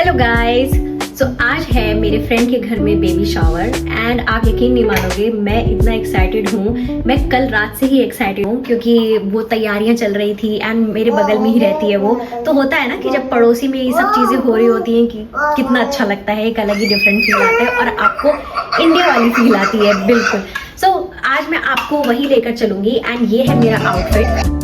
Hello guys, सो आज है मेरे फ्रेंड के घर में बेबी शावर एंड आप यकीन नहीं मानोगे मैं इतना एक्साइटेड हूँ। मैं कल रात से ही एक्साइटेड हूँ क्योंकि वो तैयारियां चल रही थी एंड मेरे बगल में ही रहती है वो। तो होता है ना कि जब पड़ोसी में ये सब चीजें हो रही होती हैं कि कितना अच्छा लगता है, एक अलग ही डिफरेंट फील आता है और आपको इंडिया वाली फील आती है बिल्कुल। सो आज मैं आपको वही लेकर चलूंगी एंड ये है मेरा आउटफिट।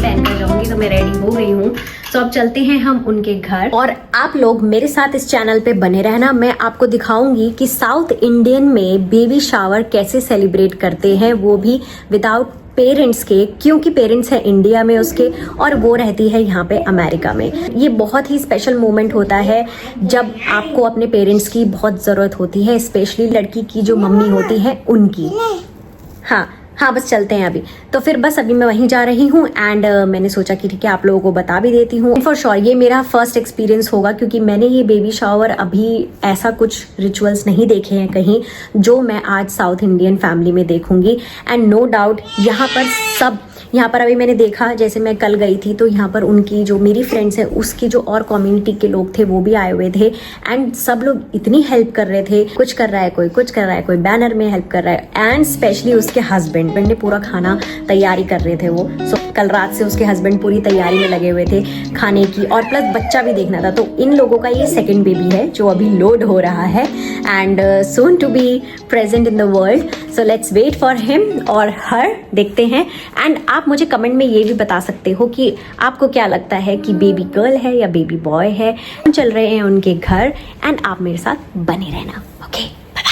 पहन कर जाऊंगी तो मैं रेडी हो गई हूँ। तो अब चलते हैं हम उनके घर और आप लोग मेरे साथ इस चैनल पे बने रहना। मैं आपको दिखाऊंगी कि साउथ इंडियन में बेबी शावर कैसे सेलिब्रेट करते हैं, वो भी विदाउट पेरेंट्स के, क्योंकि पेरेंट्स है इंडिया में उसके और वो रहती है यहाँ पे अमेरिका में। ये बहुत ही स्पेशल मोमेंट होता है जब आपको अपने पेरेंट्स की बहुत ज़रूरत होती है, स्पेशली लड़की की जो मम्मी होती है उनकी। हाँ बस चलते हैं अभी। तो फिर बस अभी मैं वहीं जा रही हूँ एंड मैंने सोचा कि ठीक है आप लोगों को बता भी देती हूँ। फॉर श्योर ये मेरा फर्स्ट एक्सपीरियंस होगा क्योंकि मैंने ये बेबी शावर अभी ऐसा कुछ रिचुअल्स नहीं देखे हैं कहीं जो मैं आज साउथ इंडियन फैमिली में देखूंगी। एंड नो डाउट यहाँ पर अभी मैंने देखा, जैसे मैं कल गई थी तो यहाँ पर उनकी जो मेरी फ्रेंड्स हैं उसकी जो और कम्युनिटी के लोग थे वो भी आए हुए थे एंड सब लोग इतनी हेल्प कर रहे थे। कुछ कर रहा है कोई, कुछ कर रहा है कोई, बैनर में हेल्प कर रहा है एंड स्पेशली उसके हस्बैंड ने पूरा खाना तैयारी कर रहे थे वो। सो कल रात से उसके हस्बैंड पूरी तैयारी में लगे हुए थे खाने की और प्लस बच्चा भी देखना था। तो इन लोगों का ये सेकेंड बेबी है जो अभी लोड हो रहा है and soon to be present in the world. So let's wait for him और हर, देखते हैं। एंड आप मुझे कमेंट में ये भी बता सकते हो कि आपको क्या लगता है कि बेबी गर्ल है या बेबी बॉय है। हम चल रहे हैं उनके घर एंड आप मेरे साथ बने रहना। Okay bye bye.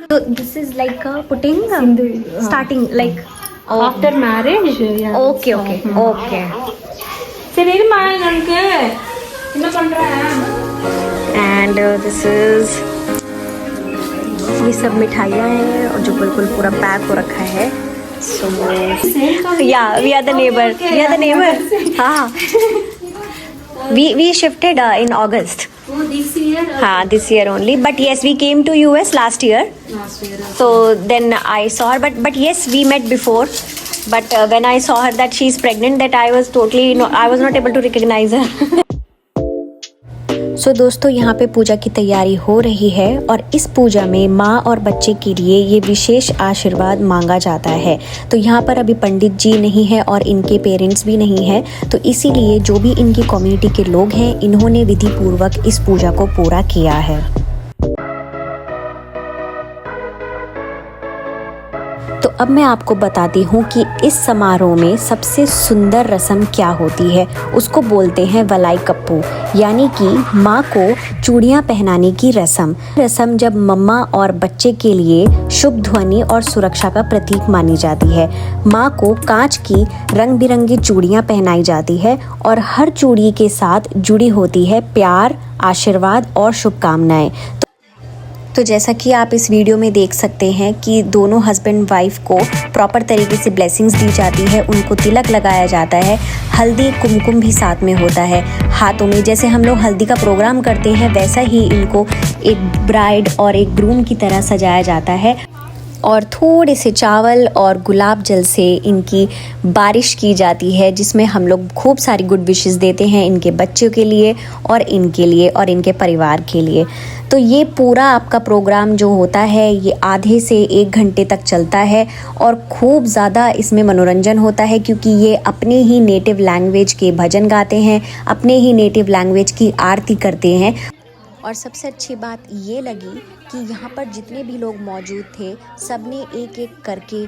So this is like putting starting like after marriage. Yeah. okay okay. சரிம்மா எனக்கு என்ன பண்றேன் And this is, ये सब मिठाइयाँ हैं और जो बिल्कुल पूरा पैक हो रखा है। So yeah, we are the neighbor. हाँ we shifted in August. oh this year हाँ this year only, but yes we came to US last year. So then I saw her, but yes we met before, but when I saw her that she is pregnant, that I was not able to recognize her. सो दोस्तों यहाँ पे पूजा की तैयारी हो रही है और इस पूजा में माँ और बच्चे के लिए ये विशेष आशीर्वाद मांगा जाता है। तो यहाँ पर अभी पंडित जी नहीं है और इनके पेरेंट्स भी नहीं है, तो इसीलिए जो भी इनकी कम्युनिटी के लोग हैं इन्होंने विधि पूर्वक इस पूजा को पूरा किया है। तो अब मैं आपको बताती हूँ कि इस समारोह में सबसे सुंदर रस्म क्या होती है। उसको बोलते हैं वलाई कप्पू, यानी कि माँ को चूड़ियाँ पहनाने की रस्म जब मम्मा और बच्चे के लिए शुभ ध्वनि और सुरक्षा का प्रतीक मानी जाती है। माँ को कांच की रंग बिरंगी चूड़ियाँ पहनाई जाती है और हर चूड़ी के साथ जुड़ी होती है प्यार, आशीर्वाद और शुभकामनाएं। तो जैसा कि आप इस वीडियो में देख सकते हैं कि दोनों हस्बैंड वाइफ को प्रॉपर तरीके से ब्लेसिंग्स दी जाती है, उनको तिलक लगाया जाता है, हल्दी कुमकुम भी साथ में होता है हाथों में। जैसे हम लोग हल्दी का प्रोग्राम करते हैं वैसा ही इनको एक ब्राइड और एक ग्रूम की तरह सजाया जाता है और थोड़े से चावल और गुलाब जल से इनकी बारिश की जाती है, जिसमें हम लोग खूब सारी गुड विशेस देते हैं इनके बच्चों के लिए और इनके लिए और इनके परिवार के लिए। तो ये पूरा आपका प्रोग्राम जो होता है ये आधे से 1 घंटे तक चलता है और खूब ज़्यादा इसमें मनोरंजन होता है क्योंकि ये अपने ही नेटिव लैंग्वेज के भजन गाते हैं, अपने ही नेटिव लैंग्वेज की आरती करते हैं। और सबसे अच्छी बात ये लगी कि यहाँ पर जितने भी लोग मौजूद थे सबने एक एक करके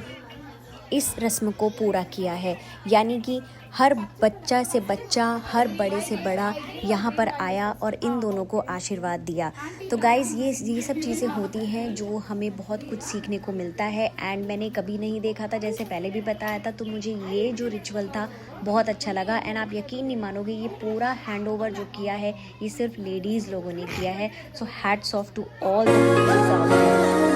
इस रस्म को पूरा किया है, यानी कि हर बच्चा से बच्चा, हर बड़े से बड़ा यहाँ पर आया और इन दोनों को आशीर्वाद दिया। तो गाइज़ ये सब चीज़ें होती हैं जो हमें बहुत कुछ सीखने को मिलता है एंड मैंने कभी नहीं देखा था, जैसे पहले भी बताया था। तो मुझे ये जो रिचुअल था बहुत अच्छा लगा एंड आप यकीन नहीं मानोगे ये पूरा हैंड ओवर जो किया है ये सिर्फ लेडीज़ लोगों ने किया है। So hats off to all the ladies out there.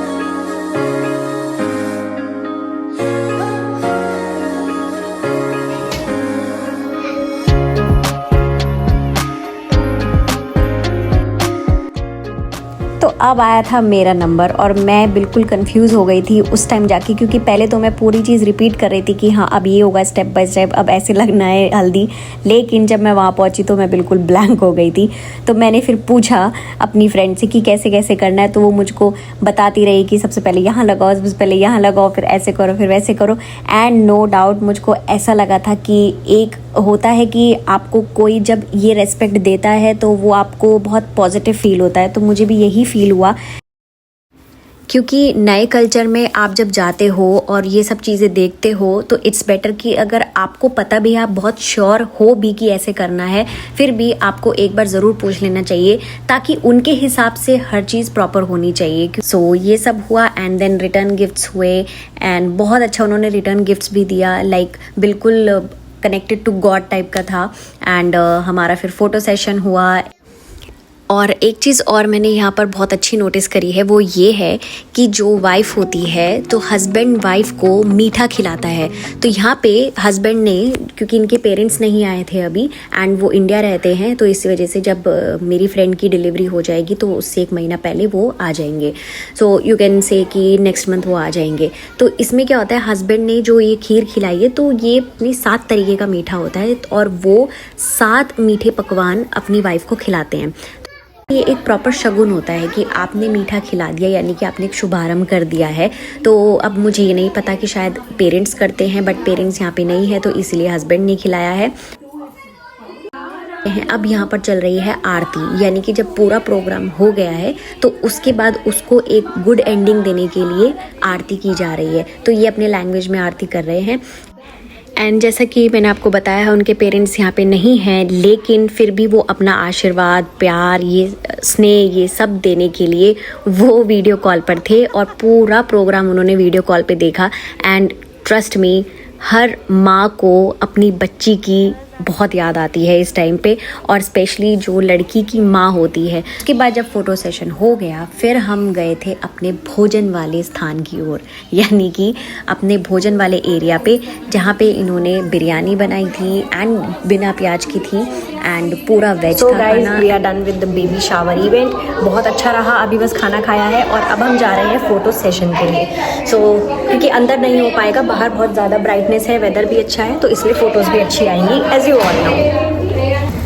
अब आया था मेरा नंबर और मैं बिल्कुल कंफ्यूज हो गई थी उस टाइम जाके, क्योंकि पहले तो मैं पूरी चीज़ रिपीट कर रही थी कि हाँ अब ये होगा स्टेप बाय स्टेप, अब ऐसे लगना है हल्दी। लेकिन जब मैं वहाँ पहुँची तो मैं बिल्कुल ब्लैंक हो गई थी। तो मैंने फिर पूछा अपनी फ्रेंड से कि कैसे कैसे करना है, तो वो मुझको बताती रही कि सबसे पहले यहाँ लगाओ, सबसे पहले यहाँ लगाओ, फिर ऐसे करो, फिर वैसे करो। एंड नो डाउट मुझको ऐसा लगा था कि एक होता है कि आपको कोई जब ये रेस्पेक्ट देता है तो वो आपको बहुत पॉजिटिव फील होता है। तो मुझे भी यही फील हुआ, क्योंकि नए कल्चर में आप जब जाते हो और ये सब चीज़ें देखते हो तो इट्स बेटर कि अगर आपको पता भी है, आप बहुत श्योर हो भी कि ऐसे करना है, फिर भी आपको एक बार ज़रूर पूछ लेना चाहिए, ताकि उनके हिसाब से हर चीज़ प्रॉपर होनी चाहिए। सो ये सब हुआ एंड देन रिटर्न गिफ्ट्स हुए एंड बहुत अच्छा उन्होंने रिटर्न गिफ्ट्स भी दिया, लाइक बिल्कुल कनेक्टेड टू गॉड टाइप का था। एंड हमारा फिर फ़ोटो सेशन हुआ। और एक चीज़ और मैंने यहाँ पर बहुत अच्छी नोटिस करी है, वो ये है कि जो वाइफ होती है तो हस्बैंड वाइफ को मीठा खिलाता है। तो यहाँ पे हस्बैंड ने, क्योंकि इनके पेरेंट्स नहीं आए थे अभी एंड वो इंडिया रहते हैं, तो इस वजह से जब मेरी फ्रेंड की डिलीवरी हो जाएगी तो उससे 1 महीना पहले वो आ जाएंगे। सो यू कैन से कि नेक्स्ट मंथ वो आ जाएंगे। तो इसमें क्या होता है, हस्बैंड ने जो ये खीर खिलाई है तो ये अपनी 7 तरीके का मीठा होता है और वो 7 मीठे पकवान अपनी वाइफ को खिलाते हैं। ये एक प्रॉपर शगुन होता है कि आपने मीठा खिला दिया, यानी कि आपने एक शुभारंभ कर दिया है। तो अब मुझे ये नहीं पता कि शायद पेरेंट्स करते हैं, बट पेरेंट्स यहाँ पे नहीं है तो इसलिए हस्बैंड ने खिलाया है। अब यहाँ पर चल रही है आरती, यानी कि जब पूरा प्रोग्राम हो गया है तो उसके बाद उसको एक गुड एंडिंग देने के लिए आरती की जा रही है। तो ये अपने लैंग्वेज में आरती कर रहे हैं। एंड जैसा कि मैंने आपको बताया है, उनके पेरेंट्स यहाँ पे नहीं हैं, लेकिन फिर भी वो अपना आशीर्वाद, प्यार, ये स्नेह, ये सब देने के लिए वो वीडियो कॉल पर थे और पूरा प्रोग्राम उन्होंने वीडियो कॉल पे देखा। एंड ट्रस्ट मी, हर माँ को अपनी बच्ची की बहुत याद आती है इस टाइम पे, और स्पेशली जो लड़की की माँ होती है। उसके बाद जब फोटो सेशन हो गया, फिर हम गए थे अपने भोजन वाले स्थान की ओर, यानी कि अपने भोजन वाले एरिया पे, जहाँ पे इन्होंने बिरयानी बनाई थी एंड बिना प्याज की थी एंड पूरा वेज था खाना। We are done with the baby shower event. बहुत अच्छा रहा, अभी बस खाना खाया है और अब हम जा रहे हैं फोटो सेशन के लिए। सो क्योंकि अंदर नहीं हो पाएगा, बाहर बहुत ज़्यादा ब्राइटनेस है, वेदर भी अच्छा है, तो इसलिए फ़ोटोज़ भी अच्छी आएंगी एज यू ऑल नो।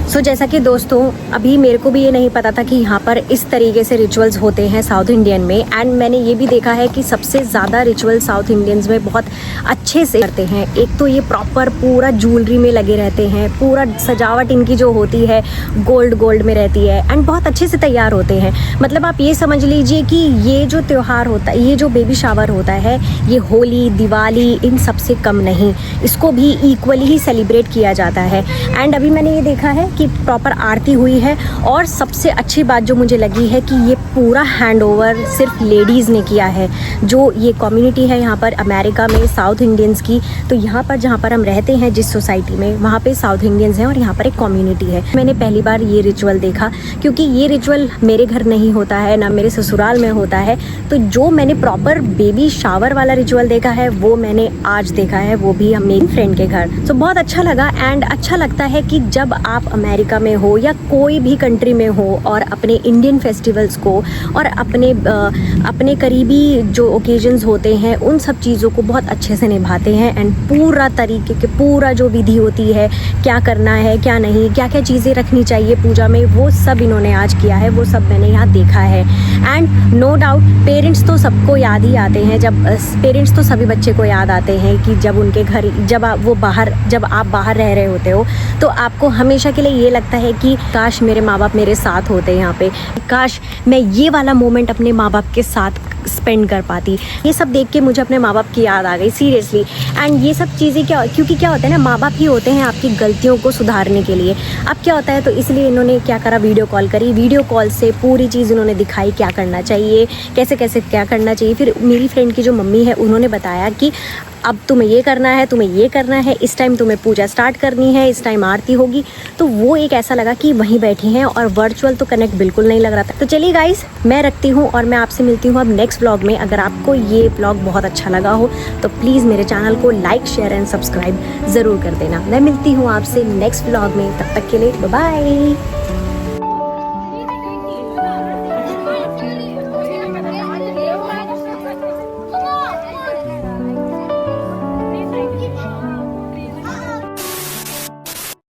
सो जैसा कि दोस्तों, अभी मेरे को भी ये नहीं पता था कि यहाँ पर इस तरीके से रिचुअल्स होते हैं साउथ इंडियन में। एंड मैंने ये भी देखा है कि सबसे ज़्यादा रिचुअल साउथ इंडियंस में बहुत अच्छे से करते हैं। एक तो ये प्रॉपर पूरा ज्वेलरी में लगे रहते हैं, पूरा सजावट इनकी जो होती है गोल्ड में रहती है एंड बहुत अच्छे से तैयार होते हैं। मतलब आप ये समझ लीजिए कि ये जो त्यौहार होता है, ये जो बेबी शावर होता है, ये होली, दिवाली, इन सबसे कम नहीं, इसको भी इक्वली ही सेलिब्रेट किया जाता है। एंड अभी मैंने ये देखा है कि प्रॉपर आरती हुई है, और सबसे अच्छी बात जो मुझे लगी है कि ये पूरा हैंडओवर सिर्फ लेडीज़ ने किया है। जो ये कम्युनिटी है यहाँ पर अमेरिका में साउथ इंडियंस की, तो यहाँ पर जहाँ पर हम रहते हैं जिस सोसाइटी में, वहाँ पे साउथ इंडियंस हैं और यहाँ पर एक कम्युनिटी है। मैंने पहली बार ये रिचुअल देखा, क्योंकि ये रिचुअल मेरे घर नहीं होता है, ना मेरे ससुराल में होता है। तो जो मैंने प्रॉपर बेबी शावर वाला रिचुअल देखा है वो मैंने आज देखा है, वो भी मेरी फ्रेंड के घर। तो बहुत अच्छा लगा। एंड अच्छा लगता है कि जब आप अमेरिका में हो या कोई भी कंट्री में हो और अपने इंडियन फेस्टिवल्स को और अपने करीबी जो ओकेजन्स होते हैं उन सब चीज़ों को बहुत अच्छे से निभाते हैं। एंड पूरा तरीके के पूरा जो विधि होती है, क्या करना है क्या नहीं, क्या क्या चीज़ें रखनी चाहिए पूजा में, वो सब इन्होंने आज किया है, वो सब मैंने यहाँ देखा है। एंड नो डाउट पेरेंट्स तो सबको याद ही आते हैं, जब पेरेंट्स तो सभी बच्चे को याद आते हैं कि जब उनके घर, जब आप बाहर रह रहे होते हो तो आपको हमेशा के लिए ये लगता है कि काश मेरे माँ बाप मेरे साथ होते यहाँ पे, काश मैं ये वाला मोमेंट अपने माँ बाप के साथ स्पेंड कर पाती। ये सब देख के मुझे अपने माँ बाप की याद आ गई सीरियसली। एंड ये सब चीज़ें क्योंकि क्या होता है ना, माँ बाप ही होते हैं आपकी गलतियों को सुधारने के लिए। अब क्या होता है, तो इसलिए इन्होंने क्या करा, वीडियो कॉल करी, वीडियो कॉल से पूरी चीज़ इन्होंने दिखाई, क्या करना चाहिए, कैसे कैसे क्या करना चाहिए। फिर मेरी फ्रेंड की जो मम्मी है उन्होंने बताया कि अब तुम्हें ये करना है, तुम्हें ये करना है, इस टाइम तुम्हें पूजा स्टार्ट करनी है, इस टाइम आरती होगी। तो वो एक ऐसा लगा कि वहीं बैठी हैं, और वर्चुअल तो कनेक्ट बिल्कुल नहीं लग रहा था। तो चलिए गाइस, मैं रखती हूँ और मैं आपसे मिलती हूँ अब नेक्स्ट व्लॉग में। अगर आपको ये व्लॉग बहुत अच्छा लगा हो तो प्लीज़ मेरे चैनल को लाइक, शेयर एंड सब्सक्राइब ज़रूर कर देना। मैं मिलती हूँ आपसे नेक्स्ट व्लॉग में, तब तक के लिए बाय बाय।